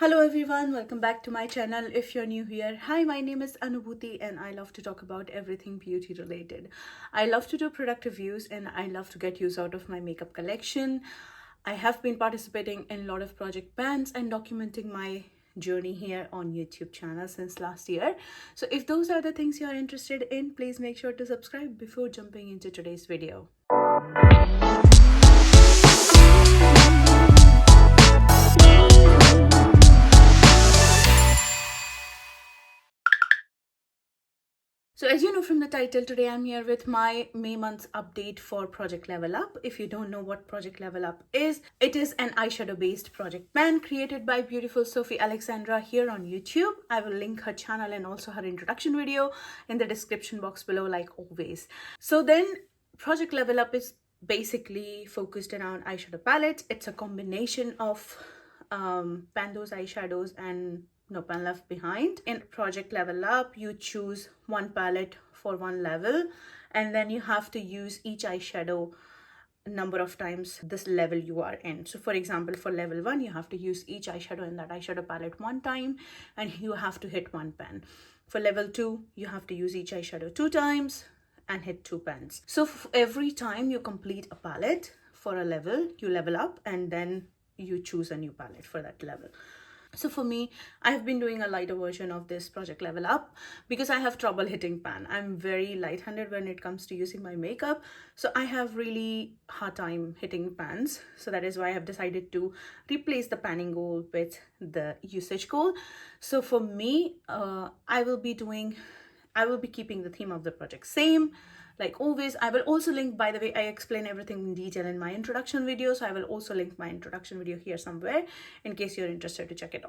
Hello everyone, welcome back to my channel. If you're new here, hi, my name is Anubhuti and I love to talk about everything beauty related. I love to do product reviews and I love to get use out of my makeup collection. I have been participating in a lot of project bands and documenting my journey here on YouTube channel since last year. So if those are the things you're interested in, please make sure to subscribe before jumping into today's video. So as you know from the title, today I'm here with my May month's update for Project Level Up. If you don't know what Project Level Up is, it is an eyeshadow based project pan created by beautiful Sophie Alexandra here on YouTube. I will link her channel and also her introduction video in the description box below like always. So then Project Level Up is basically focused around eyeshadow palettes. It's a combination of Pando's eyeshadows and no pan left behind. In Project Level Up, you choose one palette for one level and then you have to use each eyeshadow number of times this level you are in. So for example, for level 1 you have to use each eyeshadow in that eyeshadow palette one time and you have to hit one pan. For level 2 you have to use each eyeshadow 2 times and hit 2 pans. So every time you complete a palette for a level, you level up and then you choose a new palette for that level. So for me, I have been doing a lighter version of this Project Level Up because I have trouble hitting pan. I'm very light-handed when it comes to using my makeup. So I have really hard time hitting pans. So that is why I have decided to replace the panning goal with the usage goal. So for me, I will be keeping the theme of the project same. Like always, I will also link, by the way, I explain everything in detail in my introduction video. So I will also link my introduction video here somewhere in case you're interested to check it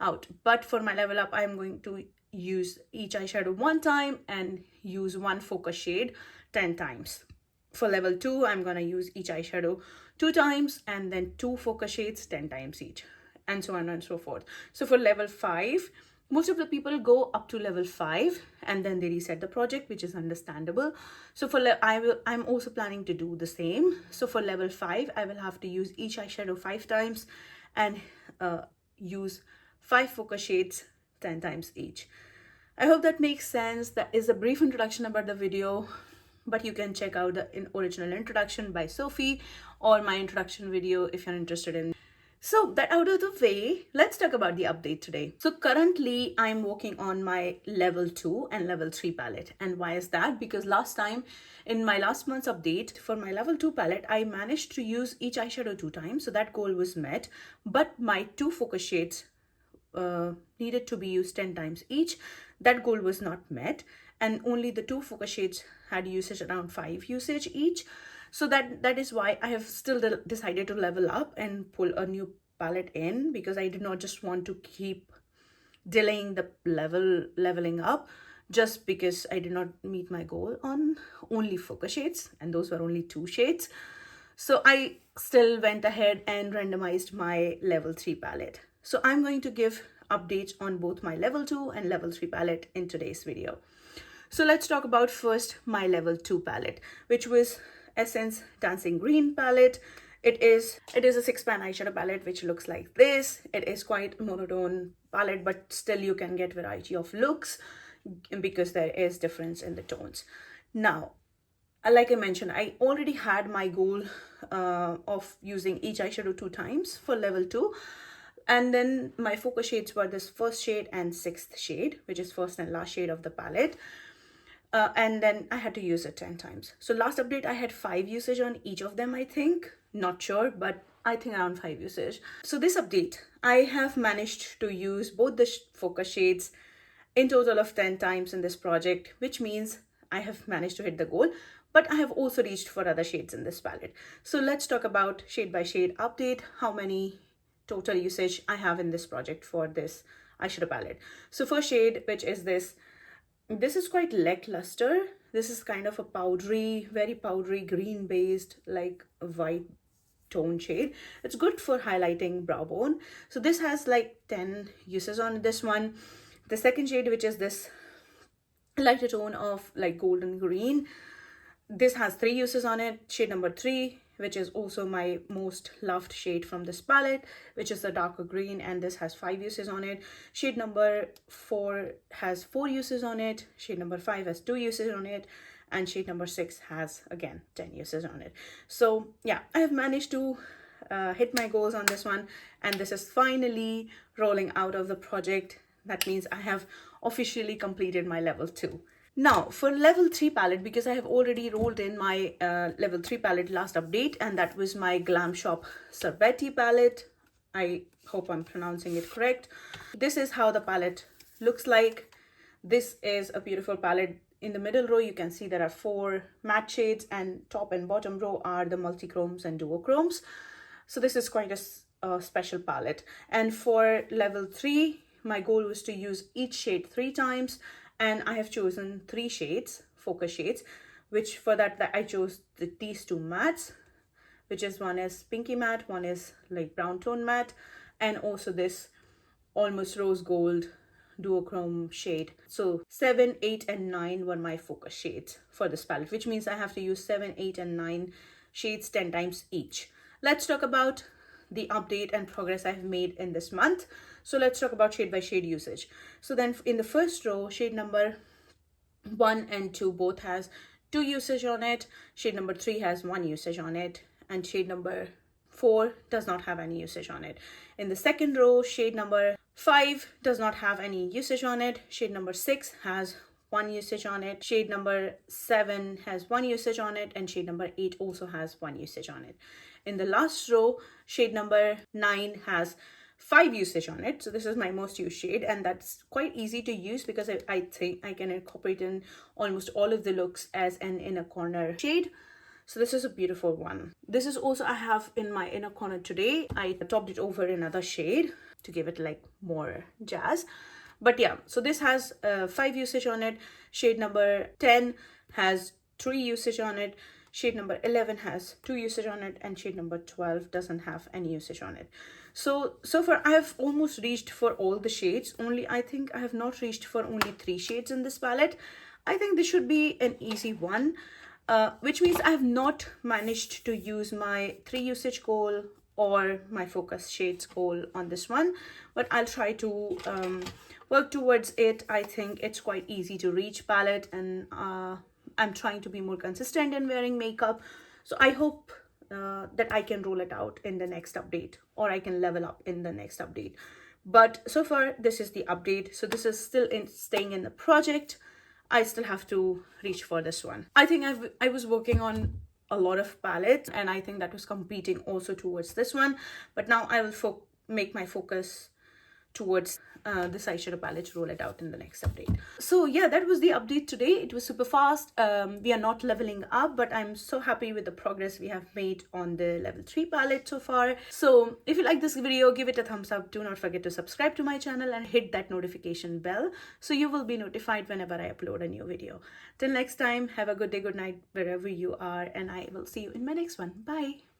out. But for my level up, I'm going to use each eyeshadow one time and use one focus shade 10 times. For level 2, I'm going to use each eyeshadow 2 times and then 2 focus shades 10 times each, and so on and so forth. So for level 5, most of the people go up to level 5 and then they reset the project, which is understandable. So I'm also planning to do the same. So for level 5, I will have to use each eyeshadow 5 times and use 5 focus shades 10 times each. I hope that makes sense. That is a brief introduction about the video, but you can check out the original introduction by Sophie or my introduction video if you're interested in. So that out of the way, let's talk about the update today. So currently I'm working on my level 2 and level 3 palette. And why is that? Because last time in my last month's update for my level 2 palette, I managed to use each eyeshadow 2 times. So that goal was met, but my 2 focus shades needed to be used 10 times each. That goal was not met, and only the 2 focus shades had usage around 5 usage each. So that is why I have still decided to level up and pull a new palette in, because I did not just want to keep delaying the leveling up just because I did not meet my goal on only focus shades, and those were only 2 shades. So I still went ahead and randomized my level 3 palette. So I'm going to give updates on both my level 2 and level 3 palette in today's video. So let's talk about first my level 2 palette, which was Essence Dancing Green palette. It is a 6-pan eyeshadow palette which looks like this. It is quite a monotone palette, but still you can get variety of looks because there is difference in the tones. Now, like I mentioned, I already had my goal of using each eyeshadow 2 times for level 2. And then my focus shades were this first shade and 6th shade, which is first and last shade of the palette. And then I had to use it 10 times. So last update, I had 5 usage on each of them, I think. Not sure, but I think around 5 usage. So this update, I have managed to use both the focus shades in total of 10 times in this project, which means I have managed to hit the goal, but I have also reached for other shades in this palette. So let's talk about shade by shade update, how many total usage I have in this project for this eyeshadow palette. So first shade, which is this is quite lackluster. This is kind of a powdery, very powdery green based, like a white tone shade. It's good for highlighting brow bone. So this has like 10 uses on this one. The second shade, which is this lighter tone of like golden green, this has 3 uses on it. Shade number 3, which is also my most loved shade from this palette, which is the darker green, and this has 5 uses on it. Shade number 4 has 4 uses on it. Shade number 5 has 2 uses on it, and shade number 6 has again 10 uses on it. So yeah, I have managed to hit my goals on this one, and this is finally rolling out of the project. That means I have officially completed my level 2. Now for level 3 palette, because I have already rolled in my level 3 palette last update, and that was my Glam Shop Sorbetti palette. I hope I'm pronouncing it correct. This is how the palette looks like. This is a beautiful palette. In the middle row, you can see there are 4 matte shades, and top and bottom row are the multi-chromes and duochromes. So this is quite a special palette. And for level 3, my goal was to use each shade 3 times, and I have chosen 3 shades, focus shades, which for that I chose these 2 mattes, which is one is pinky matte, one is light brown tone matte, and also this almost rose gold duochrome shade. So 7, 8 and 9 were my focus shades for this palette, which means I have to use 7, 8 and 9 shades 10 times each. Let's talk about the update and progress I've made in this month. So let's talk about shade by shade usage. So then in the first row, shade number 1 and 2 both has 2 usage on it. Shade number 3 has 1 usage on it, and shade number 4 does not have any usage on it. In the second row, shade number 5 does not have any usage on it. Shade number 6 has 1 usage on it. Shade number 7 has 1 usage on it, and shade number 8 also has 1 usage on it. In the last row, shade number 9 has 5 usage on it. So this is my most used shade, and that's quite easy to use because I think I can incorporate in almost all of the looks as an inner corner shade. So this is a beautiful one. This is also I have in my inner corner today. I topped it over another shade to give it like more jazz. But yeah, so this has 5 usage on it. Shade number 10 has 3 usage on it. Shade number 11 has 2 usage on it, and shade number 12 doesn't have any usage on it. So far I have almost reached for all the shades. Only I think I have not reached for only 3 shades in this palette. I think this should be an easy one, which means I have not managed to use my 3 usage goal or my focus shades goal on this one, but I'll try to work towards it. I think it's quite easy to reach palette, and I'm trying to be more consistent in wearing makeup. So I hope that I can roll it out in the next update, or I can level up in the next update. But so far this is the update. So this is still staying in the project. I still have to reach for this one. I think I was working on a lot of palettes, and I think that was competing also towards this one, but now I will make my focus towards this eyeshadow palette to roll it out in the next update. So yeah, that was the update today. It was super fast. We are not leveling up, but I'm so happy with the progress we have made on the level 3 palette so far. So if you like this video, give it a thumbs up. Do not forget to subscribe to my channel and hit that notification bell so you will be notified whenever I upload a new video. Till next time, have a good day, good night wherever you are, and I will see you in my next one. Bye.